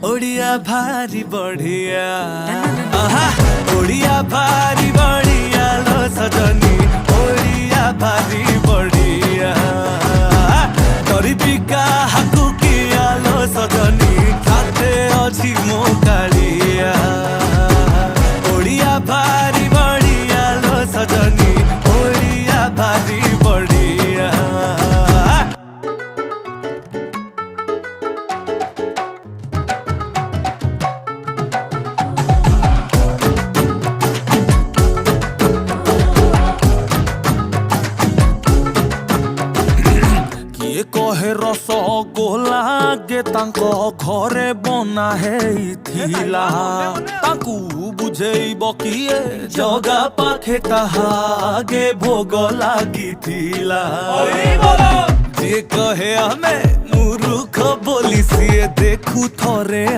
ओडिया भारी बढ़िया आहा ओडिया भारी बढ़िया लो सजनी ओडिया भारी बढ़िया गरीबी का हाकु किया लो सजनी खाते अच्छी मो कालिया ओडिया भारी बढ़िया लो सजनी ओडिया भारी बढ़िया कहे रस गोला गे तांको घरे बना हेइथिला तांकु बुझेइब किए जगा पाखे ताहागे भोग लागिथिला जे कहे हमें मूर्ख बोली सिए देखु थरे